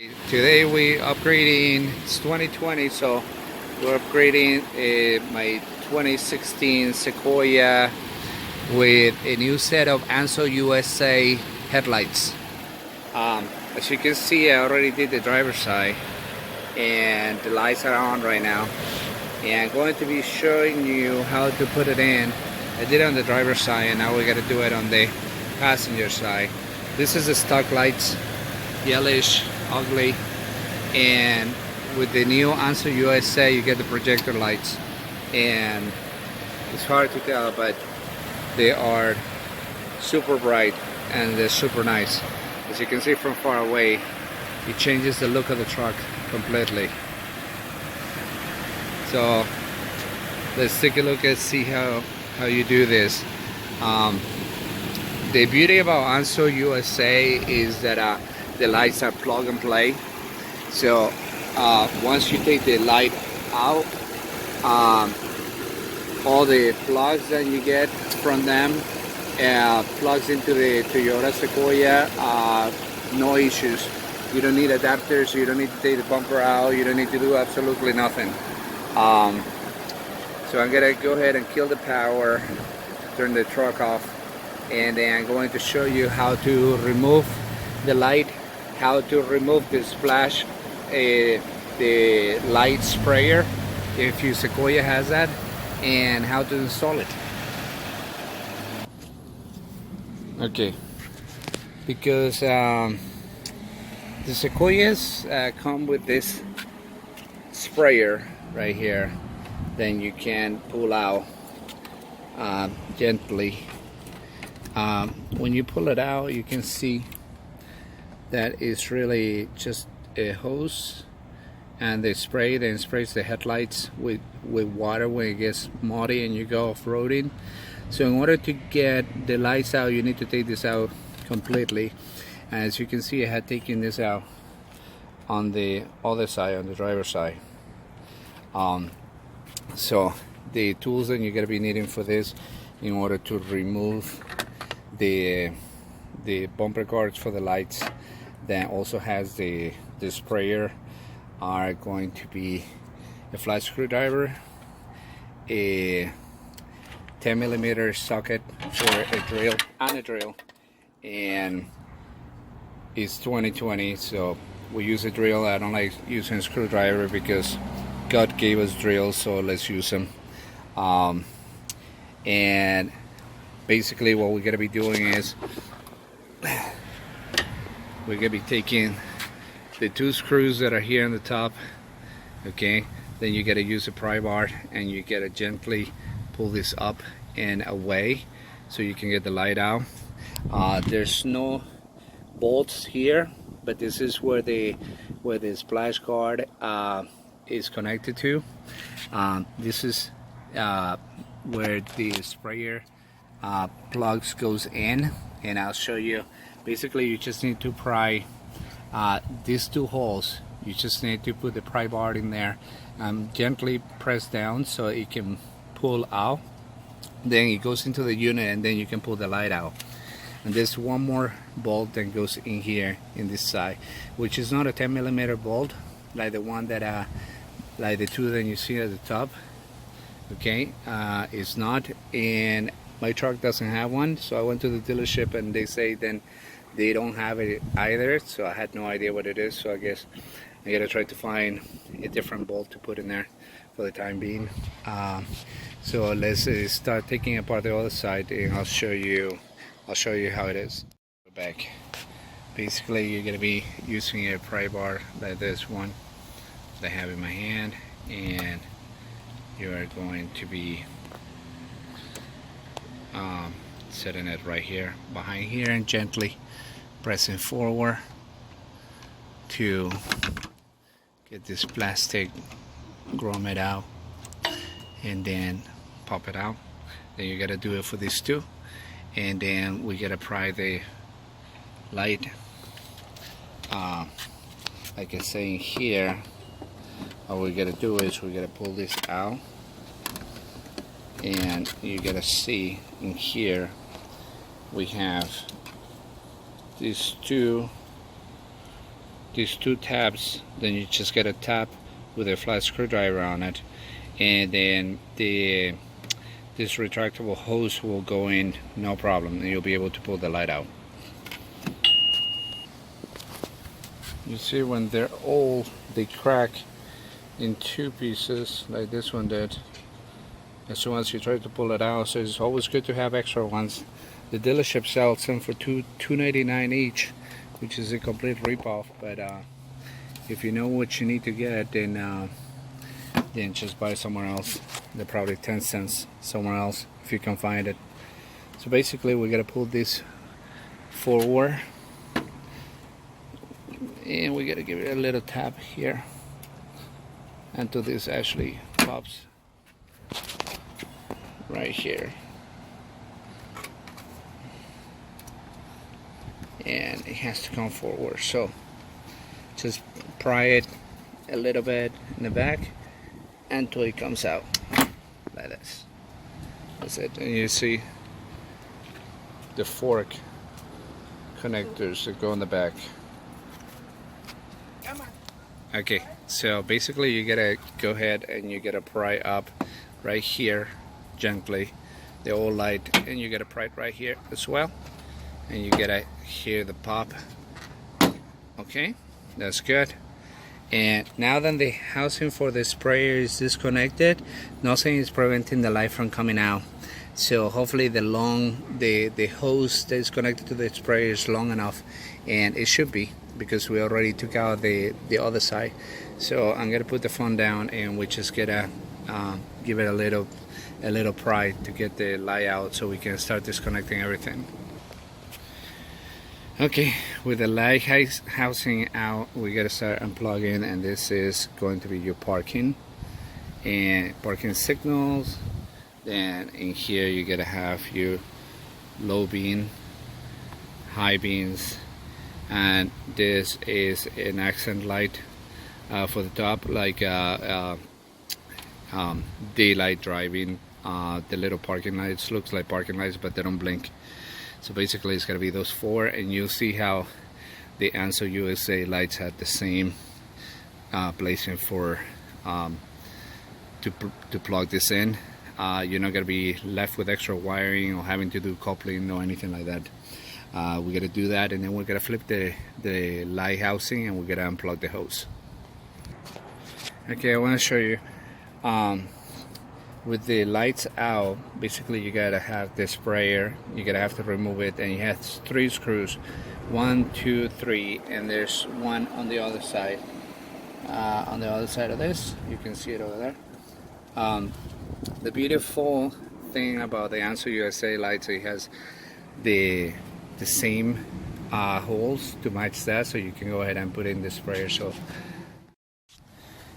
Today we upgrading, it's 2020, so we're upgrading my 2016 Sequoia with a new set of ANZO USA headlights. As you can see, I already did the driver's side and the lights are on right now, and I'm going to be showing you how to put it in. I did it on the driver's side and now we got to do it on the passenger side. This is the stock lights, yellowish, ugly, and with the new ANZO USA you get the projector lights, and it's hard to tell, but they are super bright and they're super nice. As you can see from far away, it changes the look of the truck completely. So let's take a look and see how you do this. The beauty about ANZO USA is that the lights are plug and play. So once you take the light out, all the plugs that you get from them plugs into the Toyota Sequoia, no issues. You don't need adapters, you don't need to take the bumper out, you don't need to do absolutely nothing. So I'm gonna go ahead and kill the power, turn the truck off, and then I'm going to show you how to remove the light, how to remove the splash, the light sprayer, if your Sequoia has that, and how to install it. Okay, because the Sequoias come with this sprayer right here, then you can pull out gently. When you pull it out, you can see that it's really just a hose, and they spray, then sprays the headlights with water when it gets muddy and you go off-roading. So in order to get the lights out, you need to take this out completely. As you can see, I had taken this out on the other side, on the driver's side. So the tools that you're going to be needing for this, in order to remove the bumper guards for the lights, that also has the sprayer, are going to be a flat screwdriver, a 10mm socket for a drill, and it's 2020, so we use a drill. I don't like using a screwdriver because God gave us drills, so let's use them. And basically what we're going to be doing is we're going to be taking the two screws that are here on the top, okay, then you got to use a pry bar and you got to gently pull this up and away so you can get the light out. There's no bolts here, but this is where the splash guard is connected to. This is where the sprayer plugs goes in, and I'll show you. Basically you just need to pry these two holes. You just need to put the pry bar in there and gently press down so it can pull out. Then it goes into the unit and then you can pull the light out. And there's one more bolt that goes in here in this side, which is not a 10mm bolt like the one that like the two that you see at the top. Okay, it's not, and my truck doesn't have one, so I went to the dealership and they say then they don't have it either, so I had no idea what it is. So I guess I gotta try to find a different bolt to put in there for the time being. So let's start taking apart the other side, and I'll show you how it is. Back. Basically you're gonna be using a pry bar like this one that I have in my hand, and you are going to be setting it right here behind here and gently pressing forward to get this plastic grommet out, and then pop it out. Then you gotta do it for these two, and then we gotta pry the light. Like I say here, what we gotta do is we gotta pull this out, and you gotta see in here we have these two these two tabs, then you just get a tap with a flat screwdriver on it, and then this retractable hose will go in, no problem, and you'll be able to pull the light out. You see, when they're old, they crack in two pieces like this one did as soon as you try to pull it out, so it's always good to have extra ones. The dealership sells them for $2.99 each, which is a complete ripoff, but if you know what you need to get, then just buy somewhere else. They're probably 10 cents somewhere else if you can find it. So basically we gotta pull this forward, and we gotta give it a little tap here until this actually pops right here, and it has to come forward. So just pry it a little bit in the back until it comes out like this. That's it. And you see the fork connectors that go in the back. Okay, so basically you gotta go ahead and you gotta pry up right here gently the old light, and you gotta pry it right here as well, and you gotta hear the pop. Okay, that's good. And now that the housing for the sprayer is disconnected, nothing is preventing the light from coming out. So hopefully the hose that is connected to the sprayer is long enough, and it should be, because we already took out the other side. So I'm gonna put the phone down, and we just gotta give it a little pry to get the light out, so we can start disconnecting everything. Okay, with the light housing out, we gotta start unplugging, and this is going to be your parking and parking signals. Then in here you gotta have your low beam, high beams, and this is an accent light for the top, like daylight driving. The little parking lights looks like parking lights, but they don't blink. So basically it's gonna be those four, and you'll see how the ANZO USA lights had the same placing for to plug this in. You're not gonna be left with extra wiring or having to do coupling or anything like that. We're gonna do that, and then we're gonna flip the light housing, and we're gonna unplug the hose. Okay, I want to show you with the lights out. Basically you gotta have the sprayer, you gotta have to remove it, and it has 3 screws, 1, 2, 3, and there's one on the other side. On the other side of this, you can see it over there. The beautiful thing about the ANZO USA lights, it has the same holes to match that, so you can go ahead and put in the sprayer. So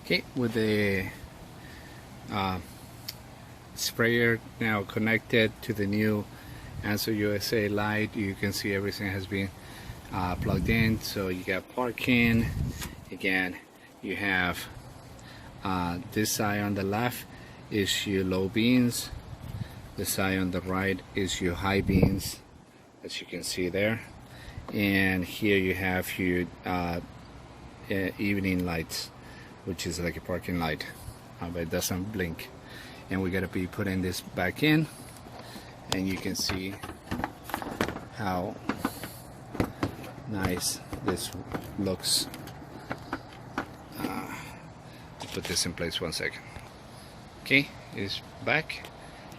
okay, with the sprayer now connected to the new ANZO USA light, you can see everything has been plugged in. So you got parking, again you have this side on the left is your low beams, the side on the right is your high beams, as you can see there, and here you have your evening lights, which is like a parking light, but it doesn't blink. And we gotta be putting this back in, and you can see how nice this looks. Let's put this in place 1 second. Okay, it's back.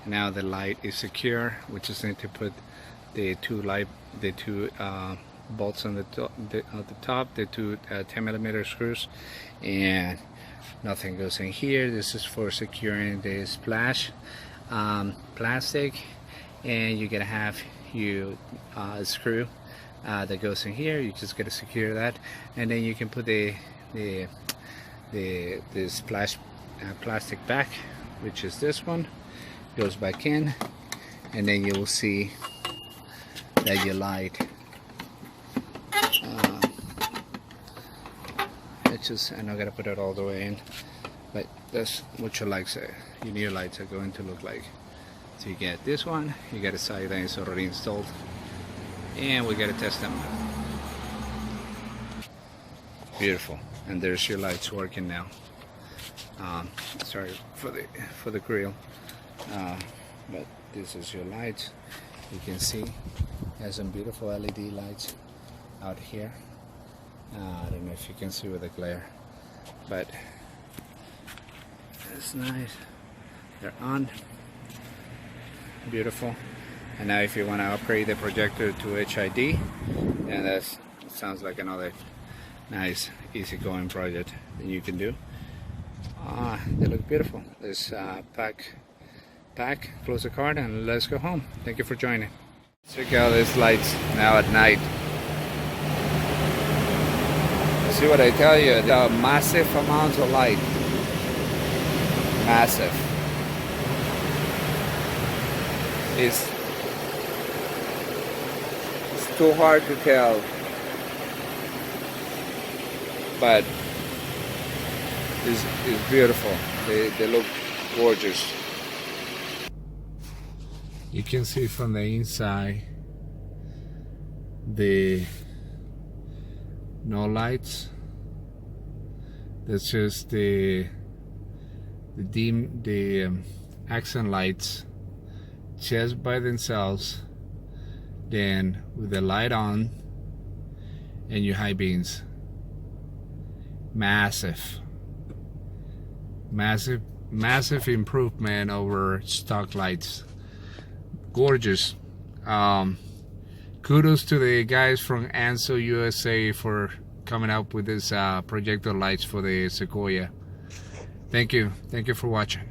Now the light is secure. We just need to put the two bolts on the top, the two 10mm screws, and nothing goes in here. This is for securing the splash plastic, and you're gonna have your screw that goes in here. You just gotta secure that, and then you can put the splash plastic back, which is this one, goes back in, and then you will see that your light I'm not gonna put it all the way in, but that's what your lights are, your new lights are going to look like. So you get this one, you get a side that is already installed, and we gotta test them. Beautiful. And there's your lights working now. Sorry for the grill, but this is your lights. You can see there's some beautiful LED lights out here. I don't know if you can see with the glare, but it's nice. They're on. Beautiful. And now if you want to upgrade the projector to HID, and that sounds like another nice easygoing project that you can do. They look beautiful. Let's pack, close the card, and let's go home. Thank you for joining. Check out these lights now at night. See what I tell you? The massive amounts of light. Massive. It's too hard to tell, but it's beautiful. They look gorgeous. You can see from the inside the no lights. That's just the accent lights just by themselves. Then with the light on and your high beams. Massive improvement over stock lights. Gorgeous. Kudos to the guys from ANZO USA for coming up with this projector lights for the Sequoia. Thank you for watching.